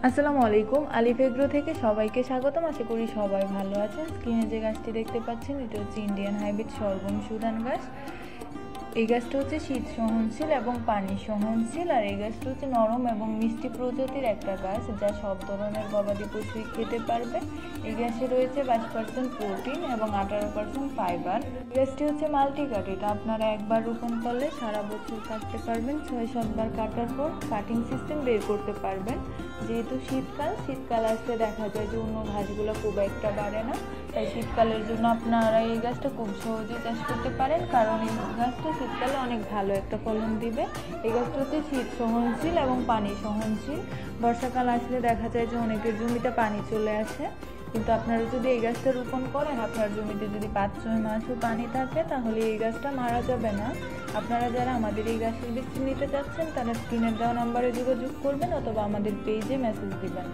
আসসালামু আলাইকুম। আলিফ এগ্রো থেকে সবাইকে স্বাগতম। আশা করি সবাই ভালো আছেন। স্ক্রিনে যে গাছটি দেখতে পাচ্ছেন এটা হচ্ছে ইন্ডিয়ান হাইব্রিড সরগম সুদান গাছ। এই গাছটা হচ্ছে শীত সহনশীল এবং পানি সহনশীল, আর এই গাছটা হচ্ছে নরম এবং মিষ্টি প্রজাতির একটা গাছ যা সব ধরনের গবাদি পশুই খেতে পারবে। এই গাছে রয়েছে 22% প্রোটিন এবং 18% ফাইবার। এই গাছটি হচ্ছে মাল্টিকাট, এটা আপনারা একবার রোপণ করলে সারা বছর কাটতে পারবেন। 6-7 বার কাটার পর কাটিং সিস্টেম বের করতে পারবেন। যেহেতু শীতকাল আসলে দেখা যায় যে অন্য ঘাসগুলো খুব একটা বাড়ে না, তাই শীতকালের জন্য আপনারা এই গাছটা খুব সহজেই চাষ করতে পারেন, কারণ এই গাছটা শীতকালে অনেক ভালো একটা ফলন দিবে। এই গাছটা হচ্ছে শীত সহনশীল এবং পানি সহনশীল। বর্ষাকাল আসলে দেখা যায় যে অনেকের জমিতে পানি চলে আসে, কিন্তু আপনারা যদি এই গাছটা রোপণ করেন, আপনার জমিতে যদি 5-6 মাসও পানি থাকে তাহলে এই গাছটা মারা যাবে না। আপনারা যারা আমাদের এই গাছের বীজ নিতে চাচ্ছেন তারা স্ক্রিনের দেওয়া নাম্বারে যোগাযোগ করবেন অথবা আমাদের পেজে মেসেজ দিবেন।